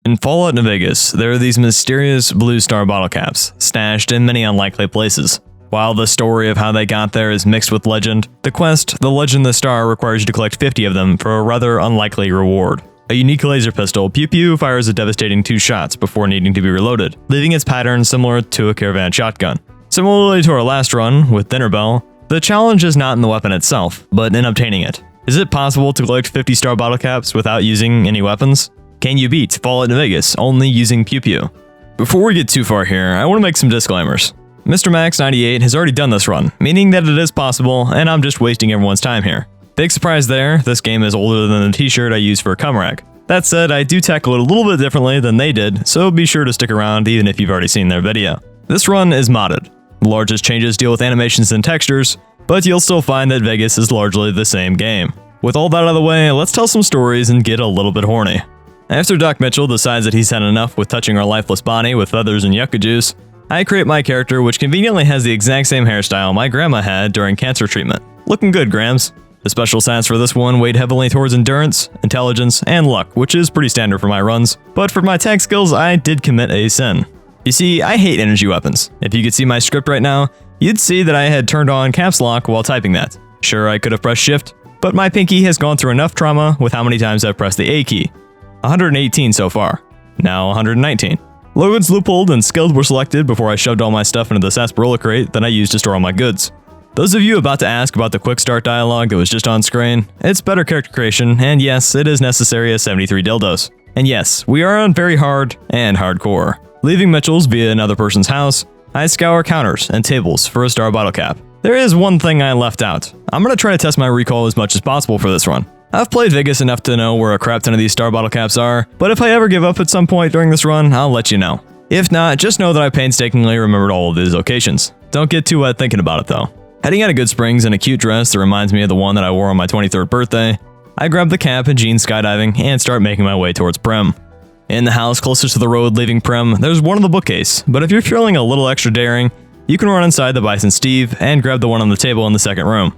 In Fallout New Vegas, there are these mysterious blue star bottle caps, stashed in many unlikely places. While the story of how they got there is mixed with legend, the quest, The Legend of the Star, requires you to collect 50 of them for a rather unlikely reward. A unique laser pistol, Pew Pew fires a devastating 2 shots before needing to be reloaded, leaving its pattern similar to a caravan shotgun. Similarly to our last run, with Dinner Bell, the challenge is not in the weapon itself, but in obtaining it. Is it possible to collect 50 star bottle caps without using any weapons? Can you beat Fallout New Vegas only using Pew Pew? Before we get too far here, I want to make some disclaimers. Mr. Max98 has already done this run, meaning that it is possible, and I'm just wasting everyone's time here. Big surprise there, this game is older than the t-shirt I use for a cum rag. That said, I do tackle it a little bit differently than they did, so be sure to stick around even if you've already seen their video. This run is modded. The largest changes deal with animations and textures, but you'll still find that Vegas is largely the same game. With all that out of the way, let's tell some stories and get a little bit horny. After Doc Mitchell decides that he's had enough with touching our lifeless body with feathers and yucca juice, I create my character, which conveniently has the exact same hairstyle my grandma had during cancer treatment. Looking good, Grams. The special stats for this one weighed heavily towards endurance, intelligence, and luck, which is pretty standard for my runs, but for my tag skills I did commit a sin. You see, I hate energy weapons. If you could see my script right now, you'd see that I had turned on caps lock while typing that. Sure, I could have pressed shift, but my pinky has gone through enough trauma with how many times I've pressed the A key. 118 so far. Now 119. Logan's loopholed and skilled were selected before I shoved all my stuff into the sarsaparilla crate that I used to store all my goods. Those of you about to ask about the quick start dialogue that was just on screen, it's better character creation, and yes, it is necessary as 73 dildos. And yes, we are on very hard and hardcore. Leaving Mitchell's via another person's house, I scour counters and tables for a star bottle cap. There is one thing I left out. I'm gonna try to test my recall as much as possible for this run. I've played Vegas enough to know where a crap ton of these star bottle caps are, but if I ever give up at some point during this run, I'll let you know. If not, just know that I painstakingly remembered all of these locations. Don't get too wet thinking about it though. Heading out of Good Springs in a cute dress that reminds me of the one that I wore on my 23rd birthday, I grab the cap and jeans skydiving and start making my way towards Prim. In the house closest to the road leaving Prim, there's one in the bookcase, but if you're feeling a little extra daring, you can run inside the Bison Steve and grab the one on the table in the second room.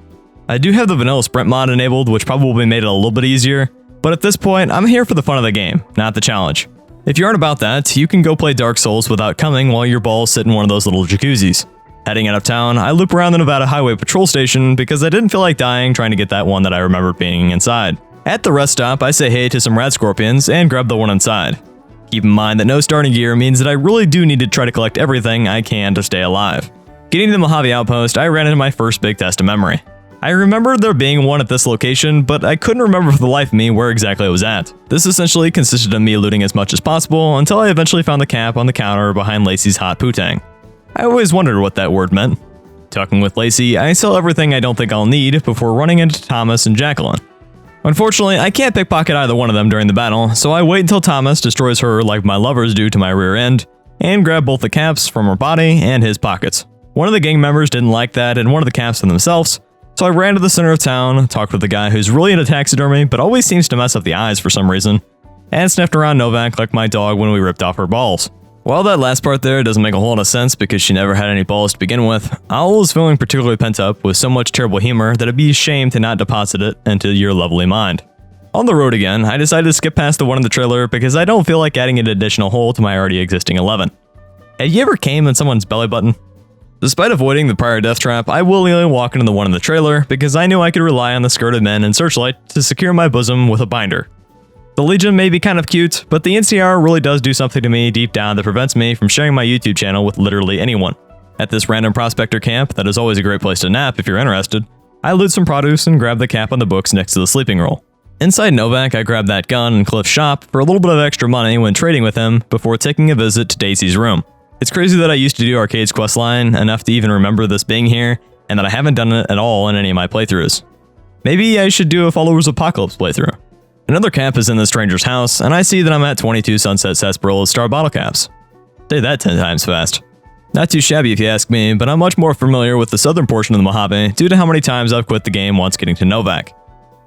I do have the vanilla sprint mod enabled, which probably made it a little bit easier, but at this point, I'm here for the fun of the game, not the challenge. If you aren't about that, you can go play Dark Souls without coming while your balls sit in one of those little jacuzzis. Heading out of town, I loop around the Nevada Highway Patrol Station because I didn't feel like dying trying to get that one that I remembered being inside. At the rest stop, I say hey to some rad scorpions and grab the one inside. Keep in mind that no starting gear means that I really do need to try to collect everything I can to stay alive. Getting to the Mojave Outpost, I ran into my first big test of memory. I remembered there being one at this location, but I couldn't remember for the life of me where exactly it was at. This essentially consisted of me looting as much as possible until I eventually found the cap on the counter behind Lacey's hot poo-tang. I always wondered what that word meant. Talking with Lacey, I sell everything I don't think I'll need before running into Thomas and Jacqueline. Unfortunately, I can't pickpocket either one of them during the battle, so I wait until Thomas destroys her like my lovers do to my rear end, and grab both the caps from her body and his pockets. One of the gang members didn't like that and one of the caps for themselves, so I ran to the center of town, talked with the guy who's really into taxidermy but always seems to mess up the eyes for some reason, and sniffed around Novak like my dog when we ripped off her balls. While that last part there doesn't make a whole lot of sense because she never had any balls to begin with, Owl was feeling particularly pent up with so much terrible humor that it'd be a shame to not deposit it into your lovely mind. On the road again, I decided to skip past the one in the trailer because I don't feel like adding an additional hole to my already existing 11. Have you ever came in someone's belly button? Despite avoiding the prior death trap, I willingly walked into the one in the trailer because I knew I could rely on the skirted men and searchlight to secure my bosom with a binder. The Legion may be kind of cute, but the NCR really does do something to me deep down that prevents me from sharing my YouTube channel with literally anyone. At this random prospector camp, that is always a great place to nap if you're interested, I loot some produce and grab the cap on the books next to the sleeping roll. Inside Novak, I grab that gun in Cliff's shop for a little bit of extra money when trading with him before taking a visit to Daisy's room. It's crazy that I used to do Arcade's questline enough to even remember this being here, and that I haven't done it at all in any of my playthroughs. Maybe I should do a Followers Apocalypse playthrough. Another cap is in the stranger's house, and I see that I'm at 22 Sunset Sarsaparilla star bottle caps. Say that 10 times fast. Not too shabby if you ask me, but I'm much more familiar with the southern portion of the Mojave due to how many times I've quit the game once getting to Novak.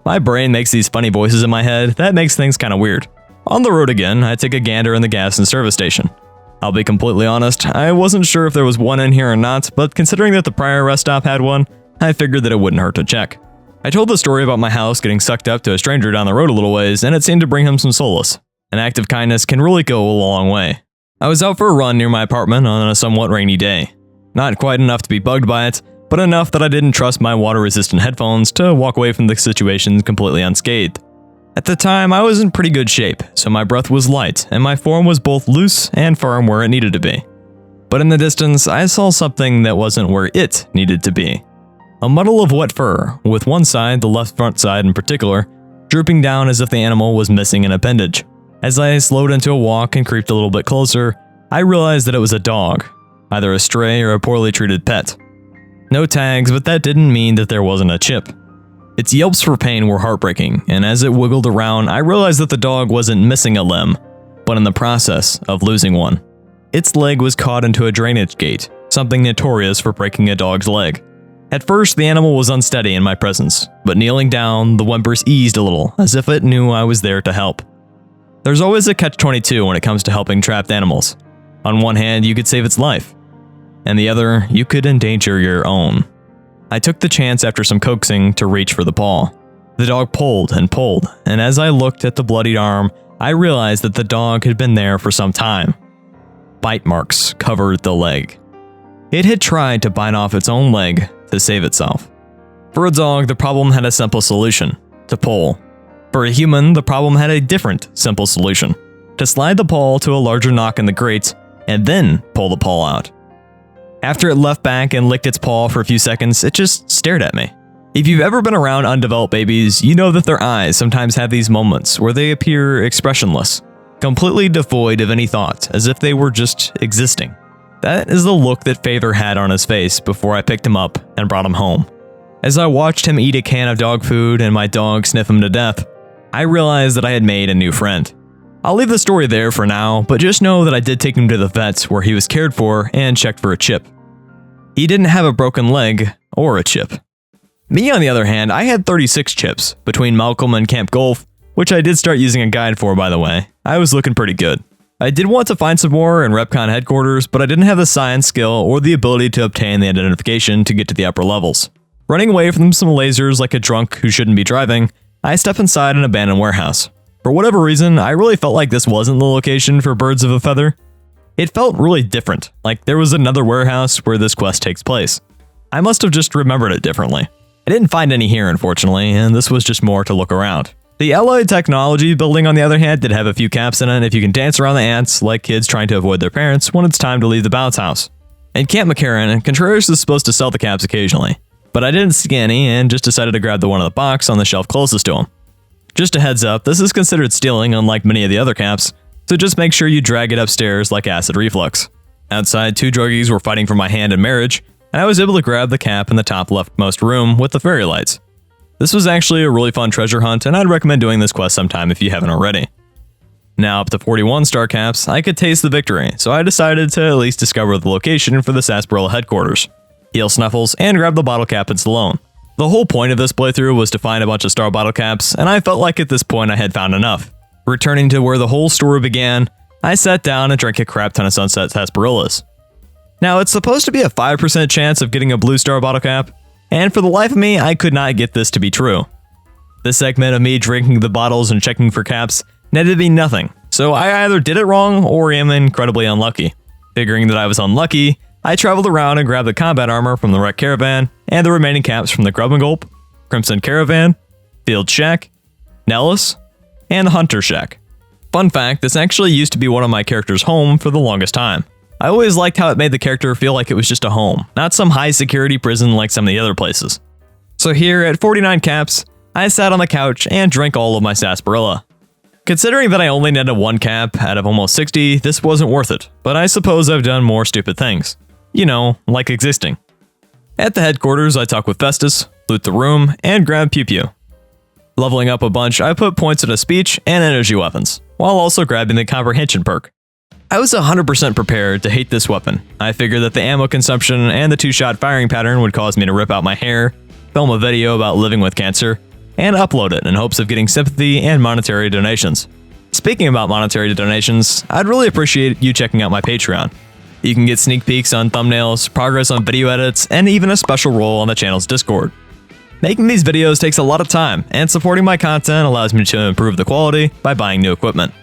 My brain makes these funny voices in my head that makes things kinda weird. On the road again, I take a gander in the gas and service station. I'll be completely honest, I wasn't sure if there was one in here or not, but considering that the prior rest stop had one, I figured that it wouldn't hurt to check. I told the story about my house getting sucked up to a stranger down the road a little ways, and it seemed to bring him some solace. An act of kindness can really go a long way. I was out for a run near my apartment on a somewhat rainy day. Not quite enough to be bugged by it, but enough that I didn't trust my water-resistant headphones to walk away from the situation completely unscathed. At the time, I was in pretty good shape, so my breath was light and my form was both loose and firm where it needed to be. But in the distance, I saw something that wasn't where it needed to be. A muddle of wet fur, with one side, the left front side in particular, drooping down as if the animal was missing an appendage. As I slowed into a walk and creeped a little bit closer, I realized that it was a dog, either a stray or a poorly treated pet. No tags, but that didn't mean that there wasn't a chip. Its yelps for pain were heartbreaking, and as it wiggled around, I realized that the dog wasn't missing a limb, but in the process of losing one. Its leg was caught into a drainage gate, something notorious for breaking a dog's leg. At first, the animal was unsteady in my presence, but kneeling down, the whimpers eased a little, as if it knew I was there to help. There's always a catch-22 when it comes to helping trapped animals. On one hand, you could save its life, and the other, you could endanger your own. I took the chance after some coaxing to reach for the paw. The dog pulled, and as I looked at the bloodied arm, I realized that the dog had been there for some time. Bite marks covered the leg. It had tried to bite off its own leg to save itself. For a dog, the problem had a simple solution: to pull. For a human, the problem had a different simple solution: to slide the paw to a larger knock in the grate, and then pull the paw out. After it left back and licked its paw for a few seconds, it just stared at me. If you've ever been around undeveloped babies, you know that their eyes sometimes have these moments where they appear expressionless, completely devoid of any thought, as if they were just existing. That is the look that Favor had on his face before I picked him up and brought him home. As I watched him eat a can of dog food and my dog sniff him to death, I realized that I had made a new friend. I'll leave the story there for now, but just know that I did take him to the vet where he was cared for and checked for a chip. He didn't have a broken leg or a chip. Me, on the other hand, I had 36 chips between Malcolm and Camp Golf, which I did start using a guide for, by the way. I was looking pretty good. I did want to find some more in Repcon headquarters, but I didn't have the science skill or the ability to obtain the identification to get to the upper levels. Running away from some lasers like a drunk who shouldn't be driving, I step inside an abandoned warehouse. For whatever reason, I really felt like this wasn't the location for birds of a feather. It felt really different, like there was another warehouse where this quest takes place. I must have just remembered it differently. I didn't find any here, unfortunately, and this was just more to look around. The Allied Technology building, on the other hand, did have a few caps in it if you can dance around the ants like kids trying to avoid their parents when it's time to leave the bounce house. In Camp McCarran, Contreras is supposed to sell the caps occasionally, but I didn't see any and just decided to grab the one in the box on the shelf closest to him. Just a heads up, this is considered stealing unlike many of the other caps, so just make sure you drag it upstairs like acid reflux. Outside, two druggies were fighting for my hand in marriage, and I was able to grab the cap in the top leftmost room with the fairy lights. This was actually a really fun treasure hunt, and I'd recommend doing this quest sometime if you haven't already. Now up to 41 star caps, I could taste the victory, so I decided to at least discover the location for the Sarsaparilla headquarters, heal Snuffles, and grab the bottle cap in Stallone. The whole point of this playthrough was to find a bunch of star bottle caps, and I felt like at this point I had found enough. Returning to where the whole story began, I sat down and drank a crap ton of Sunset Sarsaparillas. Now, it's supposed to be a 5% chance of getting a blue star bottle cap, and for the life of me, I could not get this to be true. This segment of me drinking the bottles and checking for caps netted me nothing, so I either did it wrong or am incredibly unlucky. Figuring that I was unlucky, I traveled around and grabbed the combat armor from the wrecked caravan and the remaining caps from the Grub and Gulp, Crimson Caravan, Field Shack, Nellis, and the Hunter Shack. Fun fact, this actually used to be one of my character's home for the longest time. I always liked how it made the character feel like it was just a home, not some high security prison like some of the other places. So here, at 49 caps, I sat on the couch and drank all of my sarsaparilla. Considering that I only netted one cap out of almost 60, this wasn't worth it, but I suppose I've done more stupid things. You know, like existing. At the headquarters, I talk with Festus, loot the room, and grab Pew Pew. Leveling up a bunch, I put points into speech and energy weapons, while also grabbing the comprehension perk. I was 100% prepared to hate this weapon. I figured that the ammo consumption and the two-shot firing pattern would cause me to rip out my hair, film a video about living with cancer, and upload it in hopes of getting sympathy and monetary donations. Speaking about monetary donations, I'd really appreciate you checking out my Patreon. You can get sneak peeks on thumbnails, progress on video edits, and even a special role on the channel's Discord. Making these videos takes a lot of time, and supporting my content allows me to improve the quality by buying new equipment.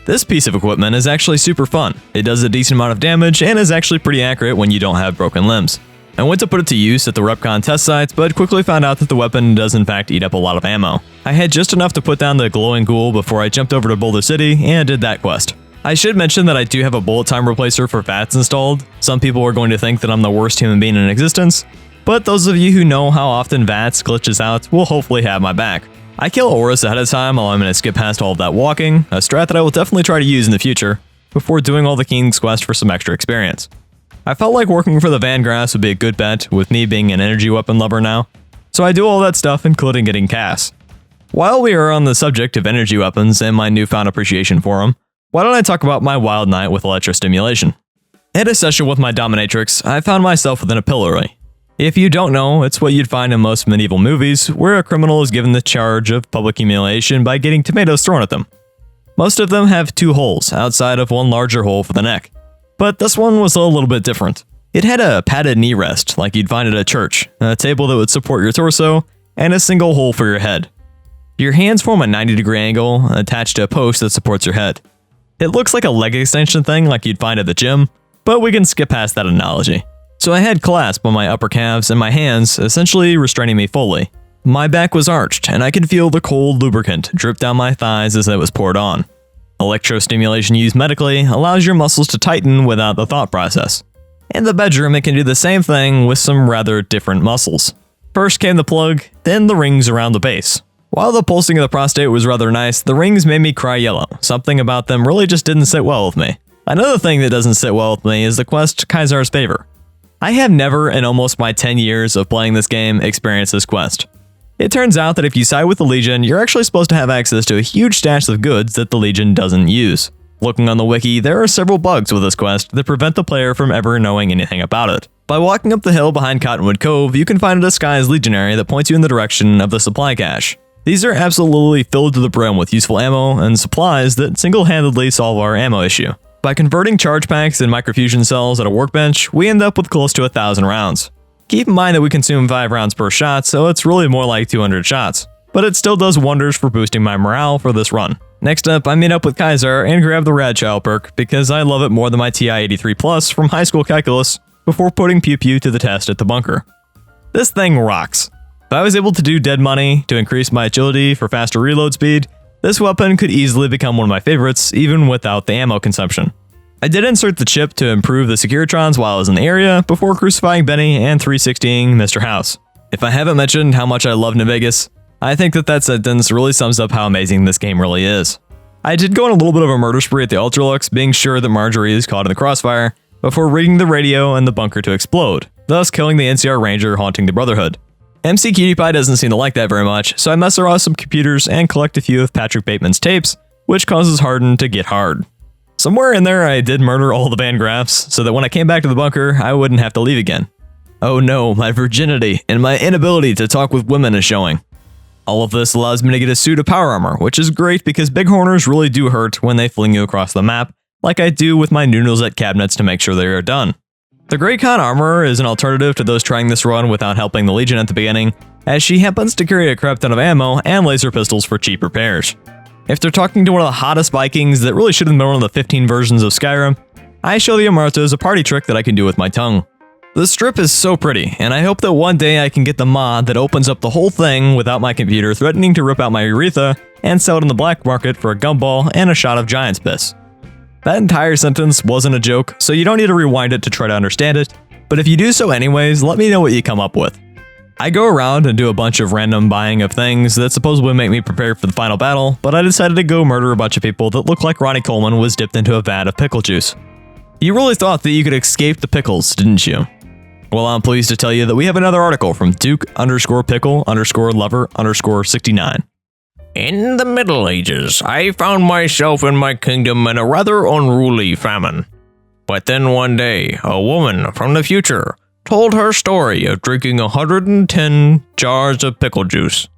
This piece of equipment is actually super fun. It does a decent amount of damage and is actually pretty accurate when you don't have broken limbs. I went to put it to use at the RepCon test sites, but quickly found out that the weapon does in fact eat up a lot of ammo. I had just enough to put down the glowing ghoul before I jumped over to Boulder City and did that quest. I should mention that I do have a bullet time replacer for VATS installed. Some people are going to think that I'm the worst human being in existence, but those of you who know how often VATS glitches out will hopefully have my back. I kill auras ahead of time while I'm going to skip past all of that walking, a strat that I will definitely try to use in the future, before doing all the King's Quest for some extra experience. I felt like working for the Van Grass would be a good bet, with me being an energy weapon lover now, so I do all that stuff including getting Cass. While we are on the subject of energy weapons and my newfound appreciation for them, why don't I talk about my wild night with electrostimulation? At a session with my Dominatrix, I found myself within a pillory. If you don't know, it's what you'd find in most medieval movies, where a criminal is given the charge of public humiliation by getting tomatoes thrown at them. Most of them have 2 holes, outside of one larger hole for the neck. But this one was a little bit different. It had a padded knee rest, like you'd find at a church, a table that would support your torso, and a single hole for your head. Your hands form a 90-degree angle, attached to a post that supports your head. It looks like a leg extension thing like you'd find at the gym, but we can skip past that analogy. So I had clasp on my upper calves and my hands, essentially restraining me fully. My back was arched, and I could feel the cold lubricant drip down my thighs as it was poured on. Electrostimulation used medically allows your muscles to tighten without the thought process. In the bedroom, it can do the same thing with some rather different muscles. First came the plug, then the rings around the base. While the pulsing of the prostate was rather nice, the rings made me cry yellow. Something about them really just didn't sit well with me. Another thing that doesn't sit well with me is the quest Kaisar's Favor. I have never, in almost my 10 years of playing this game, experienced this quest. It turns out that if you side with the Legion, you're actually supposed to have access to a huge stash of goods that the Legion doesn't use. Looking on the wiki, there are several bugs with this quest that prevent the player from ever knowing anything about it. By walking up the hill behind Cottonwood Cove, you can find a disguised legionary that points you in the direction of the supply cache. These are absolutely filled to the brim with useful ammo and supplies that single-handedly solve our ammo issue. By converting charge packs and microfusion cells at a workbench, we end up with close to 1,000 rounds. Keep in mind that we consume 5 rounds per shot, so it's really more like 200 shots. But it still does wonders for boosting my morale for this run. Next up, I meet up with Kaiser and grab the Rad Child perk because I love it more than my TI-83 Plus from high school calculus before putting Pew Pew to the test at the bunker. This thing rocks. If I was able to do dead money to increase my agility for faster reload speed, this weapon could easily become one of my favorites, even without the ammo consumption. I did insert the chip to improve the Securitrons while I was in the area, before crucifying Benny and 360ing Mr. House. If I haven't mentioned how much I love New Vegas, I think that sentence really sums up how amazing this game really is. I did go on a little bit of a murder spree at the Ultralux, being sure that Marjorie is caught in the crossfire, before rigging the radio and the bunker to explode, thus killing the NCR Ranger haunting the Brotherhood. MC Cutie Pie doesn't seem to like that very much, so I mess around with some computers and collect a few of Patrick Bateman's tapes, which causes Harden to get hard. Somewhere in there I did murder all the Van Graffs, so that when I came back to the bunker, I wouldn't have to leave again. Oh no, my virginity and my inability to talk with women is showing. All of this allows me to get a suit of power armor, which is great because bighorners really do hurt when they fling you across the map, like I do with my Noodlezette cabinets to make sure they are done. The Great Khan Armorer is an alternative to those trying this run without helping the Legion at the beginning, as she happens to carry a crap ton of ammo and laser pistols for cheap repairs. If they're talking to one of the hottest Vikings that really should have been one of the 15 versions of Skyrim, I show the Amartos a party trick that I can do with my tongue. The strip is so pretty, and I hope that one day I can get the mod that opens up the whole thing without my computer threatening to rip out my urethra and sell it in the black market for a gumball and a shot of Giant's piss. That entire sentence wasn't a joke, so you don't need to rewind it to try to understand it, but if you do so anyways, let me know what you come up with. I go around and do a bunch of random buying of things that supposedly make me prepare for the final battle, but I decided to go murder a bunch of people that look like Ronnie Coleman was dipped into a vat of pickle juice. You really thought that you could escape the pickles, didn't you? Well, I'm pleased to tell you that we have another article from Duke_Pickle_Lover_69. In the Middle Ages, I found myself in my kingdom in a rather unruly famine. But then one day, a woman from the future told her story of drinking 110 jars of pickle juice.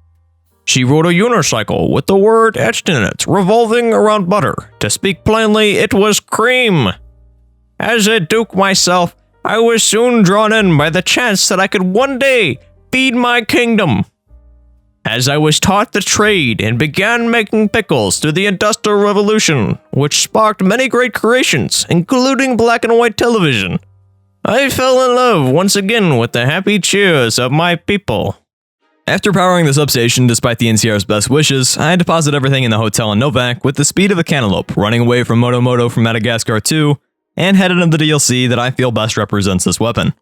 She rode a unicycle with the word etched in it, revolving around butter. To speak plainly, it was cream. As a duke myself, I was soon drawn in by the chance that I could one day feed my kingdom. as I was taught the trade and began making pickles through the Industrial Revolution, which sparked many great creations, including black and white television. I fell in love once again with the happy cheers of my people. After powering the substation despite the NCR's best wishes, I deposit everything in the hotel in Novak with the speed of a cantaloupe, running away from Moto Moto from Madagascar 2, and headed into the DLC that I feel best represents this weapon.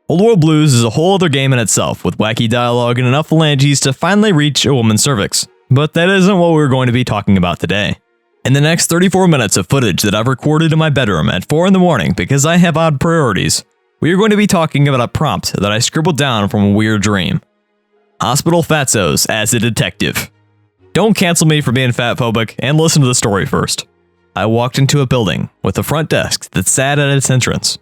Old World Blues is a whole other game in itself, with wacky dialogue and enough phalanges to finally reach a woman's cervix. But that isn't what we're going to be talking about today. In the next 34 minutes of footage that I've recorded in my bedroom at 4 in the morning because I have odd priorities, we are going to be talking about a prompt that I scribbled down from a weird dream. Hospital Fatzos as a detective. Don't cancel me for being fatphobic and listen to the story first. I walked into a building with a front desk that sat at its entrance.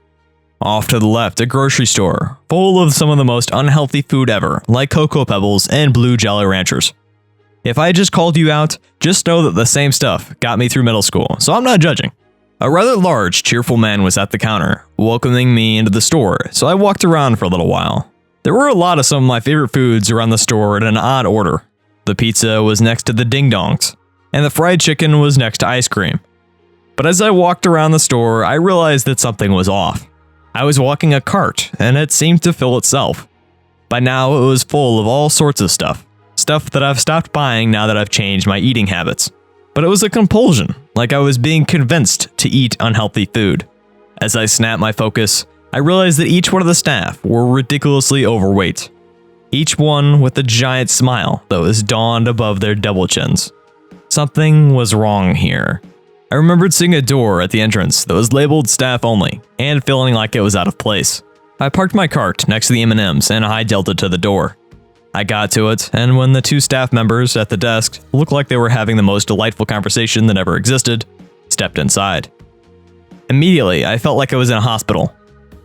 Off to the left, a grocery store, full of some of the most unhealthy food ever, like Cocoa Pebbles and Blue Jolly Ranchers. If I just called you out, just know that the same stuff got me through middle school, so I'm not judging. A rather large, cheerful man was at the counter, welcoming me into the store, so I walked around for a little while. There were a lot of some of my favorite foods around the store in an odd order. The pizza was next to the ding-dongs, and the fried chicken was next to ice cream. But as I walked around the store, I realized that something was off. I was walking a cart, and it seemed to fill itself. By now, it was full of all sorts of stuff. Stuff that I've stopped buying now that I've changed my eating habits. But it was a compulsion, like I was being convinced to eat unhealthy food. As I snapped my focus, I realized that each one of the staff were ridiculously overweight. Each one with a giant smile that was dawned above their double chins. Something was wrong here. I remembered seeing a door at the entrance that was labeled staff only, and feeling like it was out of place. I parked my cart next to the M&Ms and hightailed it to the door. I got to it, and when the two staff members at the desk looked like they were having the most delightful conversation that ever existed, stepped inside. Immediately, I felt like I was in a hospital.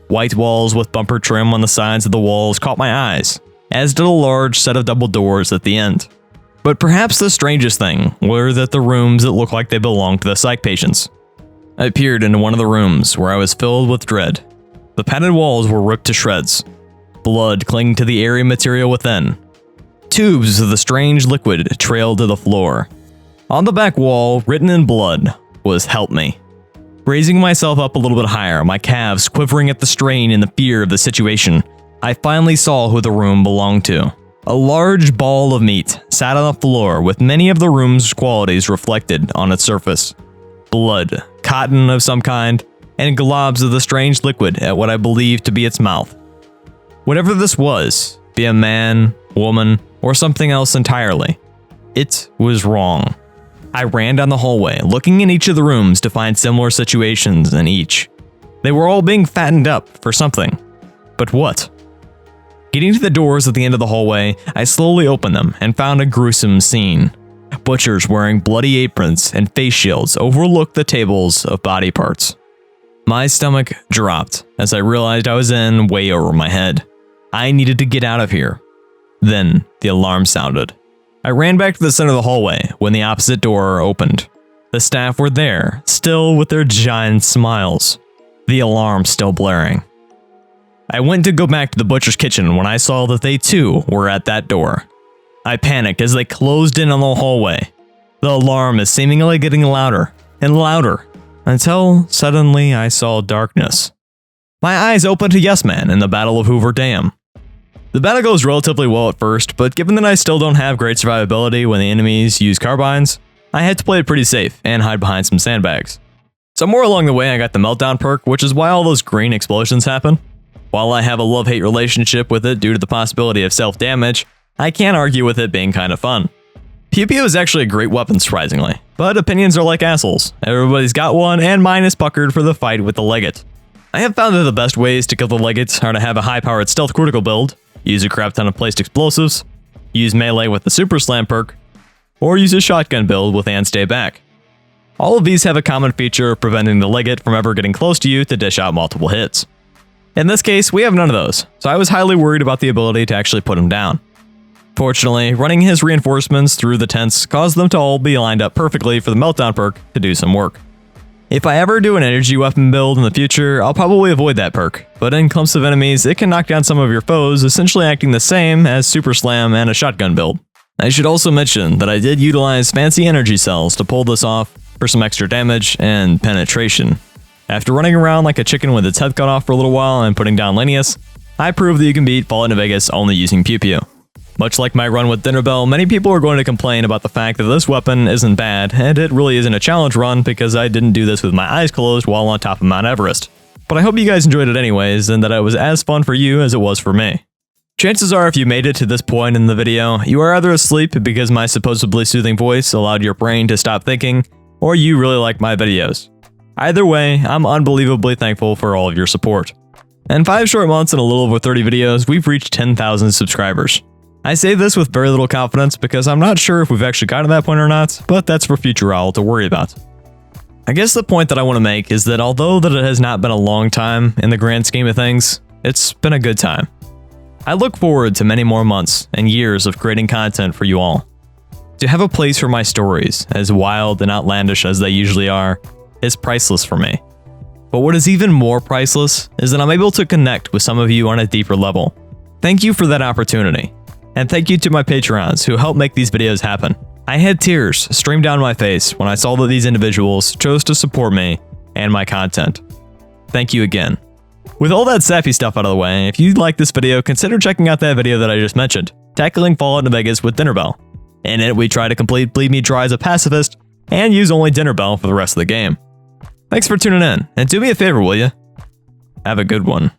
White walls with bumper trim on the sides of the walls caught my eyes, as did a large set of double doors at the end. But perhaps the strangest thing were that the rooms that looked like they belonged to the psych patients. I peered into one of the rooms where I was filled with dread. The padded walls were ripped to shreds, blood clinging to the airy material within. Tubes of the strange liquid trailed to the floor. On the back wall, written in blood, was "Help me." Raising myself up a little bit higher, my calves quivering at the strain and the fear of the situation, I finally saw who the room belonged to. A large ball of meat sat on the floor with many of the room's qualities reflected on its surface. Blood, cotton of some kind, and globs of the strange liquid at what I believed to be its mouth. Whatever this was, be a man, woman, or something else entirely, it was wrong. I ran down the hallway, looking in each of the rooms to find similar situations in each. They were all being fattened up for something. But what? Getting to the doors at the end of the hallway, I slowly opened them and found a gruesome scene. Butchers wearing bloody aprons and face shields overlooked the tables of body parts. My stomach dropped as I realized I was in way over my head. I needed to get out of here. Then the alarm sounded. I ran back to the center of the hallway when the opposite door opened. The staff were there, still with their giant smiles. The alarm still blaring. I went to go back to the butcher's kitchen when I saw that they too were at that door. I panicked as they closed in on the hallway. The alarm is seemingly getting louder and louder until suddenly I saw darkness. My eyes opened to Yes Man in the Battle of Hoover Dam. The battle goes relatively well at first, but given that I still don't have great survivability when the enemies use carbines, I had to play it pretty safe and hide behind some sandbags. Somewhere along the way I got the meltdown perk, which is why all those green explosions happen. While I have a love-hate relationship with it due to the possibility of self-damage, I can't argue with it being kind of fun. Pew Pew is actually a great weapon, surprisingly, but opinions are like assholes. Everybody's got one, and mine is puckered for the fight with the Legate. I have found that the best ways to kill the Legate are to have a high-powered stealth critical build, use a crap ton of placed explosives, use melee with the Super Slam perk, or use a shotgun build with and stay back. All of these have a common feature of preventing the Legate from ever getting close to you to dish out multiple hits. In this case, we have none of those, so I was highly worried about the ability to actually put him down. Fortunately, running his reinforcements through the tents caused them to all be lined up perfectly for the meltdown perk to do some work. If I ever do an energy weapon build in the future, I'll probably avoid that perk, but in clumps of enemies, it can knock down some of your foes, essentially acting the same as Super Slam and a shotgun build. I should also mention that I did utilize fancy energy cells to pull this off for some extra damage and penetration. After running around like a chicken with its head cut off for a little while and putting down Lanius, I proved that you can beat Fallout New Vegas only using Pew Pew. Much like my run with Dinner Bell, many people are going to complain about the fact that this weapon isn't bad, and it really isn't a challenge run because I didn't do this with my eyes closed while on top of Mount Everest. But I hope you guys enjoyed it anyways, and that it was as fun for you as it was for me. Chances are if you made it to this point in the video, you are either asleep because my supposedly soothing voice allowed your brain to stop thinking, or you really like my videos. Either way, I'm unbelievably thankful for all of your support. In 5 short months and a little over 30 videos, we've reached 10,000 subscribers. I say this with very little confidence because I'm not sure if we've actually gotten to that point or not, but that's for future Owl to worry about. I guess the point that I want to make is that although that it has not been a long time in the grand scheme of things, it's been a good time. I look forward to many more months and years of creating content for you all. To have a place for my stories, as wild and outlandish as they usually are, is priceless for me. But what is even more priceless is that I'm able to connect with some of you on a deeper level. Thank you for that opportunity. And thank you to my Patreons who helped make these videos happen. I had tears stream down my face when I saw that these individuals chose to support me and my content. Thank you again. With all that sappy stuff out of the way, if you like this video, consider checking out that video that I just mentioned, tackling Fallout New Vegas with Dinner Bell. In it, we try to complete Bleed Me Dry as a pacifist and use only Dinner Bell for the rest of the game. Thanks for tuning in, and do me a favor, will you? Have a good one.